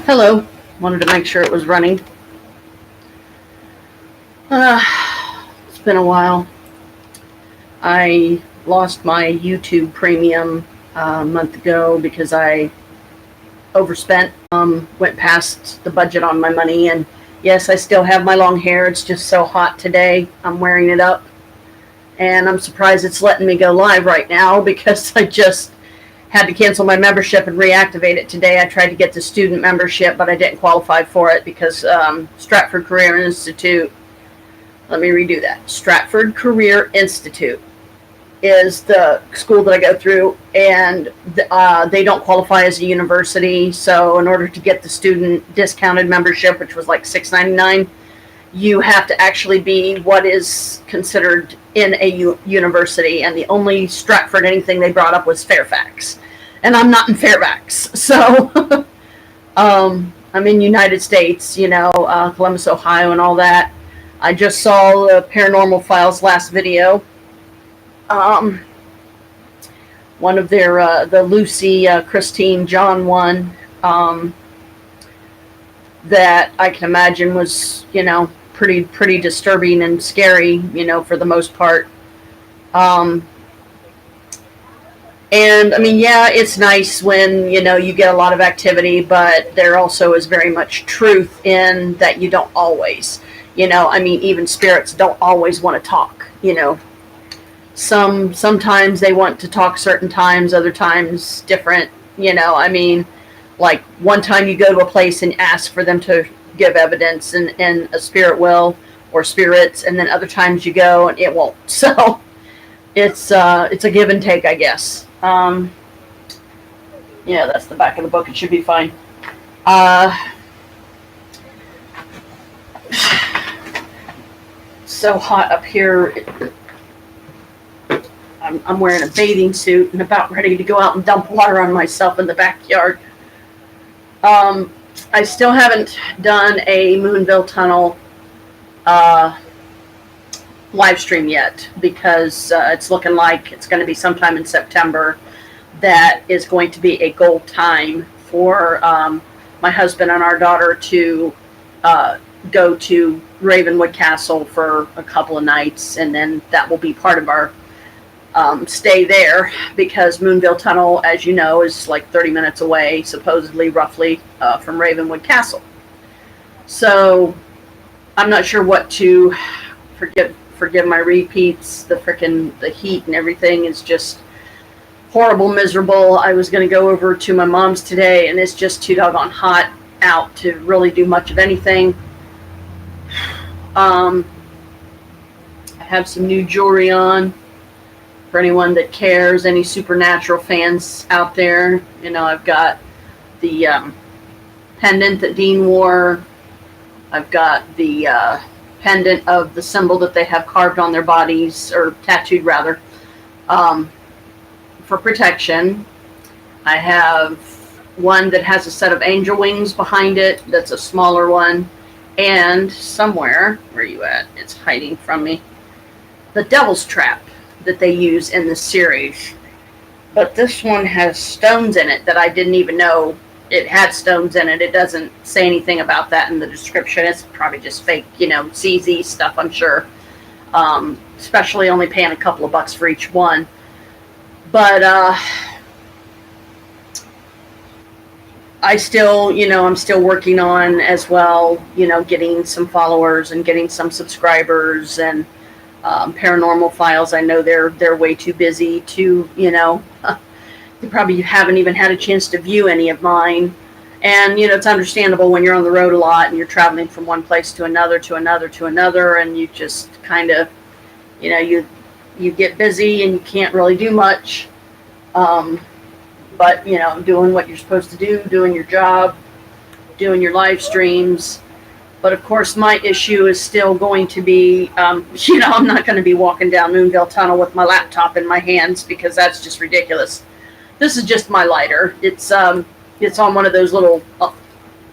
Hello. Wanted to make sure it was running. Uh, it's been a while. I lost my YouTube premium a month ago because I overspent. Went past the budget on my money, and yes, I still have my long hair. It's just so hot today. I'm wearing it up, and I'm surprised it's letting me go live right now because I just had to cancel my membership and reactivate it today. I tried to get the student membership, but I didn't qualify for it because Stratford Career Institute. Let me redo that. Stratford Career Institute is the school that I go through, and they don't qualify as a university. So, in order to get the student discounted membership, which was like $6.99, you have to actually be what is considered in a university. And the only Stratford anything they brought up was Fairfax, and I'm not in Fairfax, so I'm in United States, Columbus, Ohio, and all that. I just saw the Paranormal Files last video. One of their the Lucy, Christine, John one, that I can imagine was pretty disturbing and scary, for the most part. And I mean, yeah, it's nice when you get a lot of activity, but there also is very much truth in that you don't always. I mean, even spirits don't always want to talk. Sometimes they want to talk certain times, other times different. I mean, like one time you go to a place and ask for them to give evidence, and a spirit will, or spirits, and then other times you go and it won't. So it's a give and take, I guess. Yeah, that's the back of the book. It should be fine. So hot up here. I'm wearing a bathing suit and about ready to go out and dump water on myself in the backyard. I still haven't done a Moonville Tunnel live stream yet because it's looking like it's going to be sometime in September. That is going to be a goal time for my husband and our daughter to go to Ravenwood Castle for a couple of nights, and then that will be part of our stay there, because Moonville Tunnel, as you know, is like 30 minutes away, supposedly, roughly, from Ravenwood Castle. So I'm not sure what to forgive my repeats. The heat and everything is just horrible, miserable. I was going to go over to my mom's today, and it's just too doggone hot out to really do much of anything. I have some new jewelry on for anyone that cares, any supernatural fans out there. I've got the pendant that Dean wore. I've got the pendant of the symbol that they have carved on their bodies, or tattooed rather, for protection. I have one that has a set of angel wings behind it. That's a smaller one. And somewhere, where are you at? It's hiding from me. The Devil's Trap that they use in this series. But this one has stones in it that I didn't even know it had stones in it. It doesn't say anything about that in the description. It's probably just fake, CZ stuff, I'm sure. Especially only paying a couple of bucks for each one. But I still, I'm still working on as well, getting some followers and getting some subscribers, and Paranormal Files. I know they're way too busy to, they probably haven't even had a chance to view any of mine. And, it's understandable when you're on the road a lot and you're traveling from one place to another, and you just kind of, you get busy and you can't really do much. But, doing what you're supposed to do, doing your job, doing your live streams. But, of course, my issue is still going to be, I'm not going to be walking down Moonville Tunnel with my laptop in my hands, because that's just ridiculous. This is just my lighter. It's on one of those little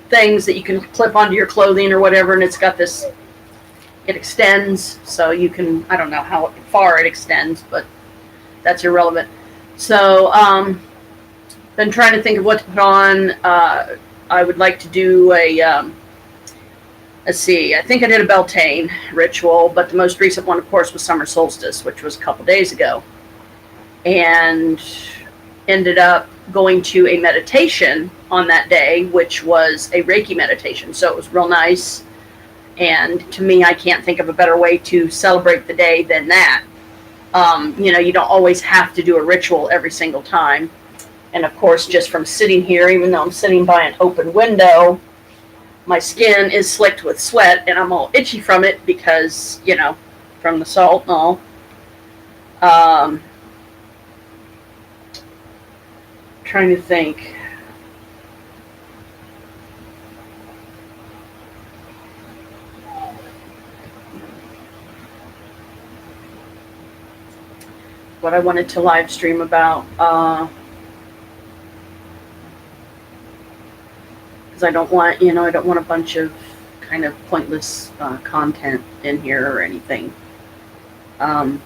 things that you can clip onto your clothing or whatever, and it's got this, it extends, so you can, I don't know how far it extends, but that's irrelevant. So, been trying to think of what to put on. I would like to do a, let's see, I think I did a Beltane ritual, but the most recent one, of course, was Summer Solstice, which was a couple days ago. And ended up going to a meditation on that day, which was a Reiki meditation. So it was real nice. And to me, I can't think of a better way to celebrate the day than that. You don't always have to do a ritual every single time. And of course, just from sitting here, even though I'm sitting by an open window, my skin is slicked with sweat and I'm all itchy from it because, from the salt and all. Trying to think. What I wanted to live stream about. Because I don't want, I don't want a bunch of kind of pointless content in here or anything. And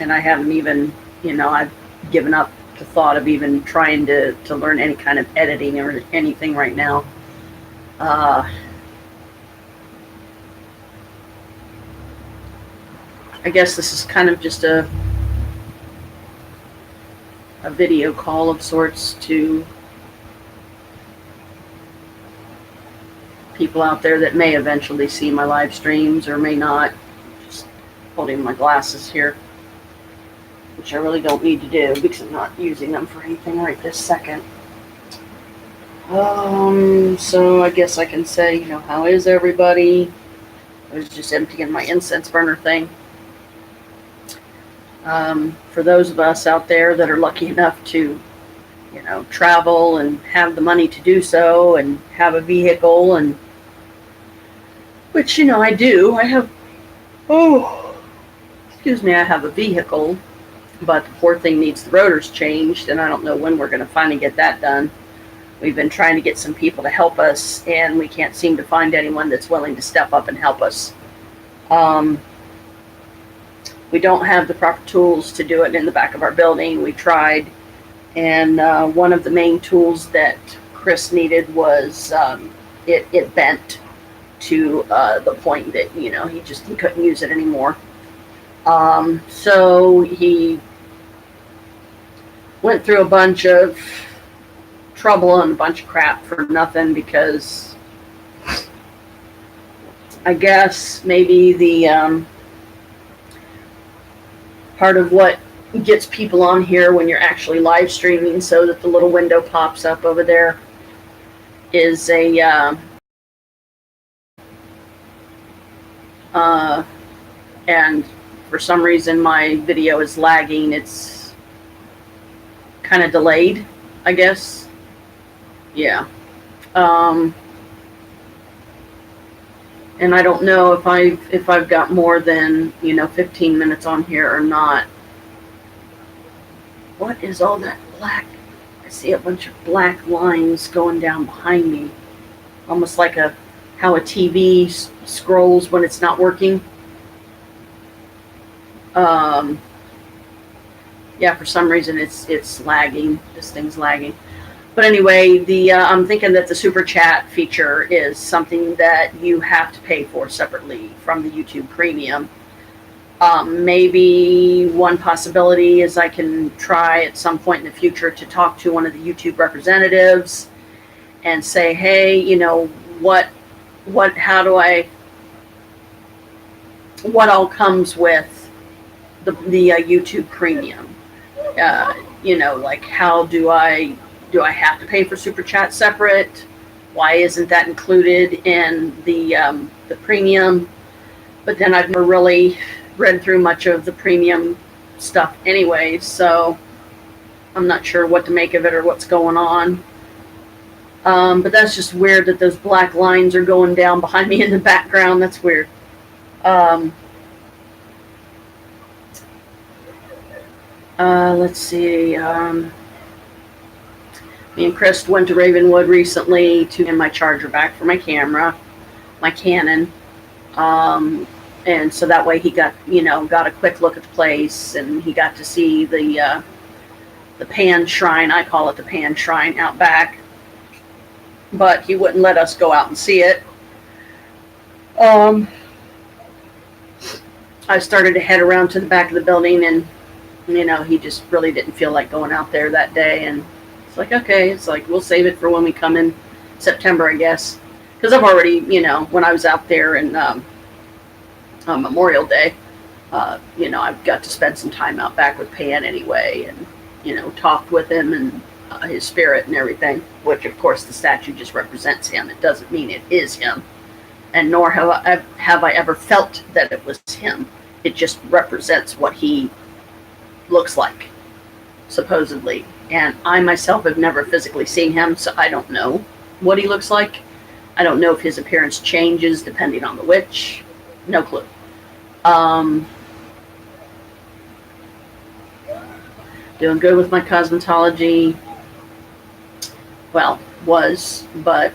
I haven't even, I've given up the thought of even trying to learn any kind of editing or anything right now. I guess this is kind of just a video call of sorts to people out there that may eventually see my live streams or may not. Just holding my glasses here, which I really don't need to do because I'm not using them for anything right this second. So I guess I can say, how is everybody? I was just emptying my incense burner thing. For those of us out there that are lucky enough to, travel and have the money to do so and have a vehicle, and which, I do. I have, I have a vehicle. But the poor thing needs the rotors changed, and I don't know when we're going to finally get that done. We've been trying to get some people to help us, and we can't seem to find anyone that's willing to step up and help us. We don't have the proper tools to do it in the back of our building. We tried, and one of the main tools that Chris needed was it bent to the point that, he couldn't use it anymore. So he went through a bunch of trouble and a bunch of crap for nothing because I guess maybe the part of what gets people on here when you're actually live streaming so that the little window pops up over there is and for some reason my video is lagging. It's kind of delayed, I guess. Yeah. And I don't know if I've got more than 15 minutes on here or not. What is all that black? I see a bunch of black lines going down behind me, almost like how a TV scrolls when it's not working. Yeah, for some reason it's lagging. This thing's lagging. But anyway, I'm thinking that the super chat feature is something that you have to pay for separately from the YouTube Premium. Maybe one possibility is I can try at some point in the future to talk to one of the YouTube representatives and say, hey, what all comes with the YouTube Premium? Like how do I have to pay for super chat separate? Why isn't that included in the premium? But then I've never really read through much of the premium stuff anyway, so I'm not sure what to make of it or what's going on. But that's just weird that those black lines are going down behind me in the background. That's weird. Let's see. Me and Chris went to Ravenwood recently to get my charger back for my camera, my Canon. And so that way he got a quick look at the place, and he got to see the Pan Shrine. I call it the Pan Shrine out back. but he wouldn't let us go out and see it. I started to head around to the back of the building, and he just really didn't feel like going out there that day. And it's like, okay, it's like we'll save it for when we come in September, I guess, because I've already, when I was out there in on Memorial Day, I've got to spend some time out back with Pan anyway, and talked with him and his spirit and everything. Which, of course, the statue just represents him. It doesn't mean it is him, and nor have I ever felt that it was him. It just represents what he looks like, supposedly. And I myself have never physically seen him, so I don't know what he looks like. I don't know if his appearance changes depending on the witch. No clue. Doing good with my cosmetology. Well, but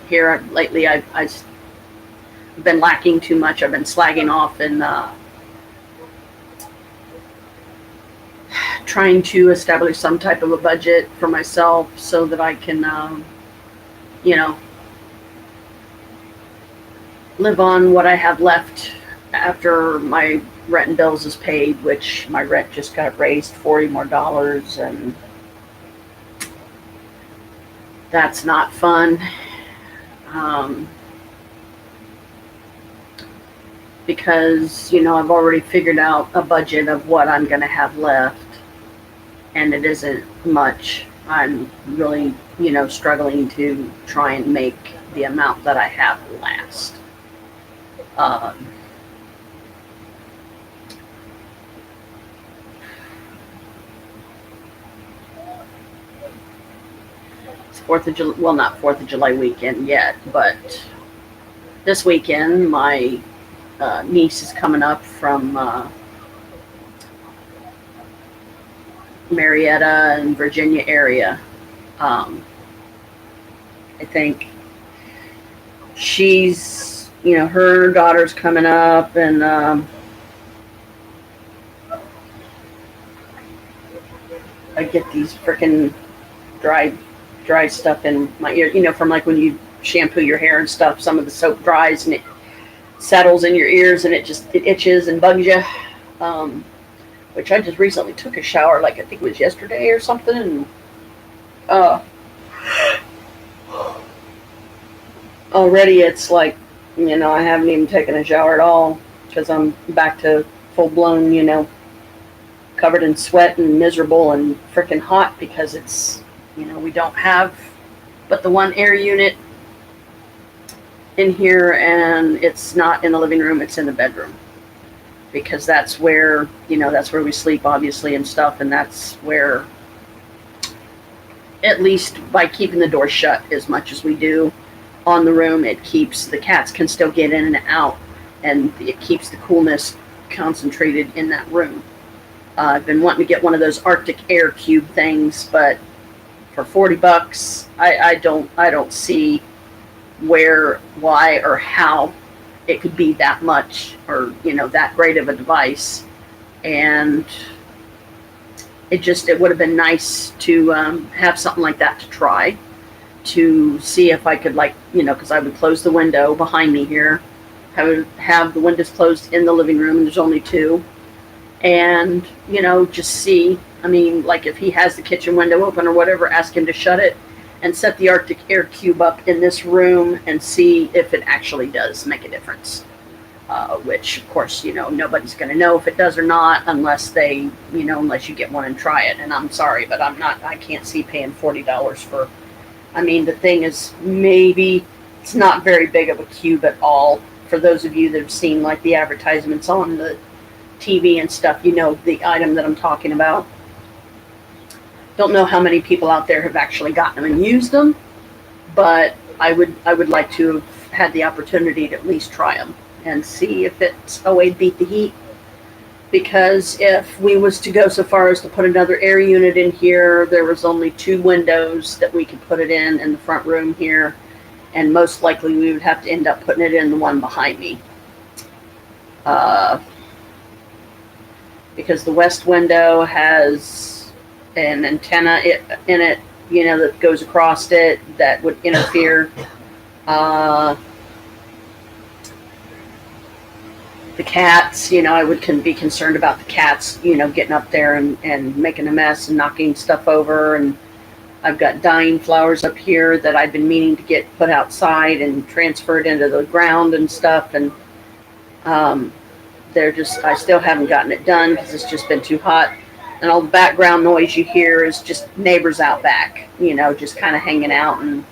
here lately I've been lacking too much. I've been slagging off and trying to establish some type of a budget for myself so that I can, live on what I have left after my rent and bills is paid, which my rent just got raised $40 more, and that's not fun. Because, I've already figured out a budget of what I'm going to have left, and it isn't much. I'm really, struggling to try and make the amount that I have last. It's 4th of July, well, not 4th of July weekend yet, but this weekend my niece is coming up from Marietta and Virginia area. I think she's, her daughter's coming up, and I get these freaking dry stuff in my ear, from like when you shampoo your hair and stuff, some of the soap dries and it settles in your ears and it itches and bugs you. Which I just recently took a shower, like I think it was yesterday or something, and already it's like, I haven't even taken a shower at all because I'm back to full blown, covered in sweat and miserable and freaking hot because it's, we don't have but the one air unit in here, and it's not in the living room, it's in the bedroom. Because that's where, that's where we sleep, obviously, and stuff, and that's where, at least by keeping the door shut as much as we do on the room, it keeps, the cats can still get in and out, and it keeps the coolness concentrated in that room. I've been wanting to get one of those Arctic Air Cube things, but for $40, I don't see where, why, or how it could be that much, or that great of a device. And it would have been nice to have something like that to try, to see if I could, because I would close the window behind me here. I would have the windows closed in the living room, and there's only two, and just see, like if he has the kitchen window open or whatever, ask him to shut it and set the Arctic Air Cube up in this room and see if it actually does make a difference. Which, of course, nobody's going to know if it does or not unless they, unless you get one and try it. And I'm sorry, but I can't see paying $40 for, the thing is it's not very big of a cube at all. For those of you that have seen like the advertisements on the TV and stuff, the item that I'm talking about. Don't know how many people out there have actually gotten them and used them, but I would like to have had the opportunity to at least try them and see if it's a way to beat the heat. Because if we was to go so far as to put another air unit in here, there was only 2 windows that we could put it in the front room here, and most likely we would have to end up putting it in the one behind me. Because the west window has an antenna in it that goes across it that would interfere. Uh, the cats, I would be concerned about the cats, getting up there and making a mess and knocking stuff over. And I've got dying flowers up here that I've been meaning to get put outside and transferred into the ground and stuff. And I still haven't gotten it done because it's just been too hot. And all the background noise you hear is just neighbors out back, just kind of hanging out and,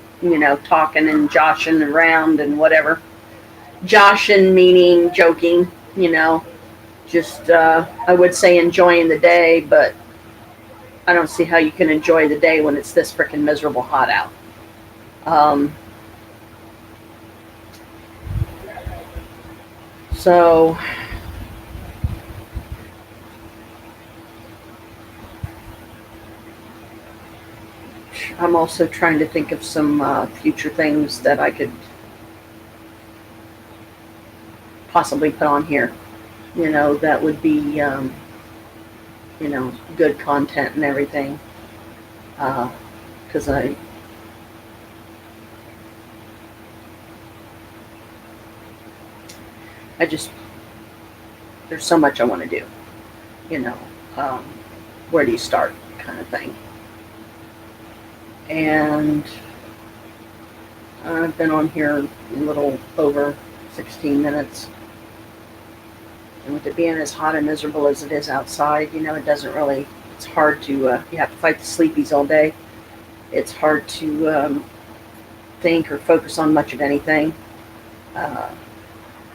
talking and joshing around and whatever. Joshing meaning joking, just, I would say enjoying the day, but I don't see how you can enjoy the day when it's this freaking miserable hot out. So I'm also trying to think of some future things that I could possibly put on here, that would be, good content and everything. Because I just, there's so much I want to do, where do you start kind of thing. And I've been on here a little over 16 minutes. And with it being as hot and miserable as it is outside, it doesn't really, it's hard to, you have to fight the sleepies all day. It's hard to think or focus on much of anything. And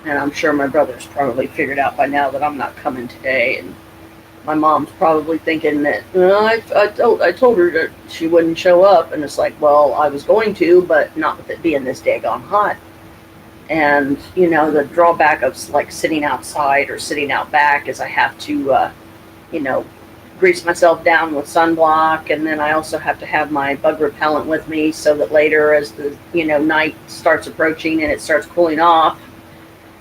I'm sure my brother's probably figured out by now that I'm not coming today. And my mom's probably thinking that, I told her that she wouldn't show up. And it's like, well, I was going to, but not with it being this daggone hot. And, the drawback of like sitting outside or sitting out back is I have to, grease myself down with sunblock. And then I also have to have my bug repellent with me so that later as the, night starts approaching and it starts cooling off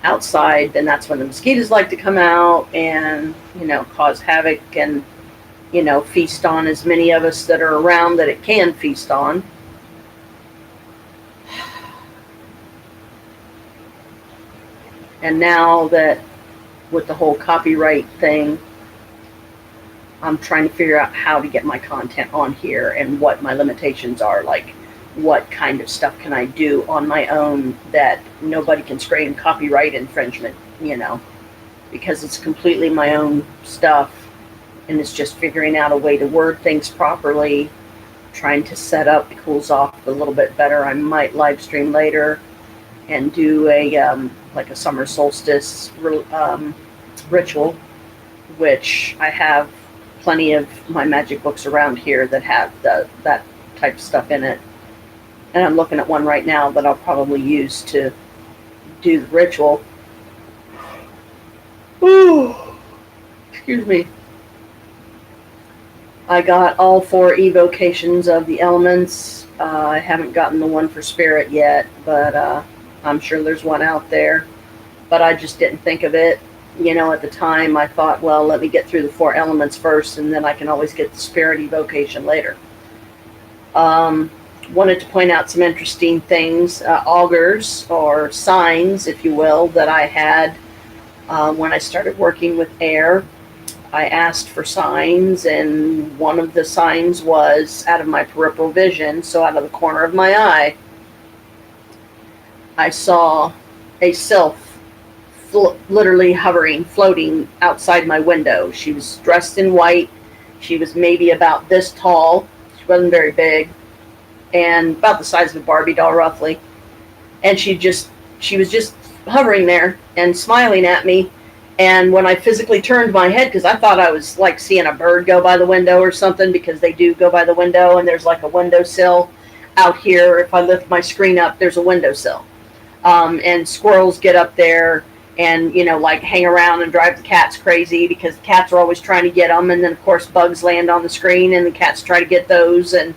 outside, then that's when the mosquitoes like to come out and, cause havoc and, feast on as many of us that are around that it can feast on. And now that with the whole copyright thing, I'm trying to figure out how to get my content on here and what my limitations are. Like, what kind of stuff can I do on my own that nobody can scream copyright infringement, because it's completely my own stuff. And it's just figuring out a way to word things properly, trying to set up Cools Off a little bit better. I might live stream later and do a like a summer solstice ritual, which I have plenty of my magic books around here that have that type of stuff in it. And I'm looking at one right now that I'll probably use to do the ritual. Ooh, excuse me. I got all 4 evocations of the elements. I haven't gotten the one for spirit yet, but I'm sure there's one out there. But I just didn't think of it. At the time I thought, well, let me get through the 4 elements first and then I can always get the spirit evocation later. Wanted to point out some interesting things, augurs or signs, if you will, that I had when I started working with air. I asked for signs, and one of the signs was out of my peripheral vision, so out of the corner of my eye, I saw a sylph literally hovering, floating outside my window. She was dressed in white. She was maybe about this tall. She wasn't very big, and about the size of a Barbie doll, roughly. And she was just hovering there and smiling at me. And when I physically turned my head, because I thought I was like seeing a bird go by the window or something, because they do go by the window, and there's like a windowsill out here. If I lift my screen up, there's a windowsill. And squirrels get up there and, like hang around and drive the cats crazy, because the cats are always trying to get them. And then, of course, bugs land on the screen and the cats try to get those. And,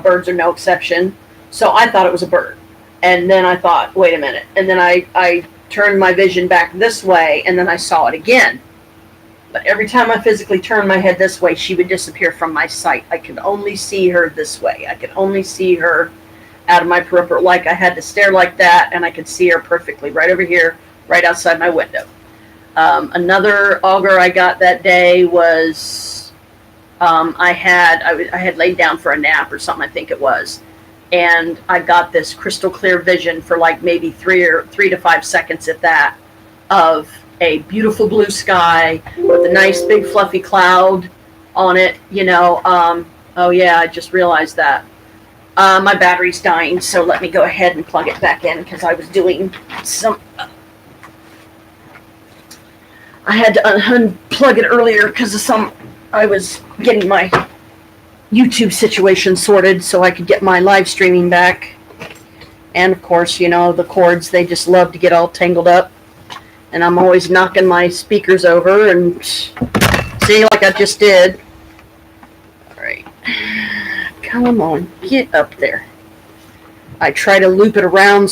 birds are no exception. So I thought it was a bird. And then I thought, wait a minute. And then I turned my vision back this way, and then I saw it again. But every time I physically turned my head this way, she would disappear from my sight. I could only see her this way. I could only see her out of my peripheral. Like I had to stare like that, and I could see her perfectly right over here, right outside my window. Another auger I got that day was I had laid down for a nap or something, I think it was, and I got this crystal clear vision for like maybe 3 to 5 seconds at that, of a beautiful blue sky with a nice big fluffy cloud on it, oh yeah, I just realized that. My battery's dying, so let me go ahead and plug it back in, because I was doing some... I had to unplug it earlier because of I was getting my YouTube situation sorted so I could get my live streaming back. And of course, the cords, they just love to get all tangled up. And I'm always knocking my speakers over, and see, like I just did. All right. Come on, get up there. I try to loop it around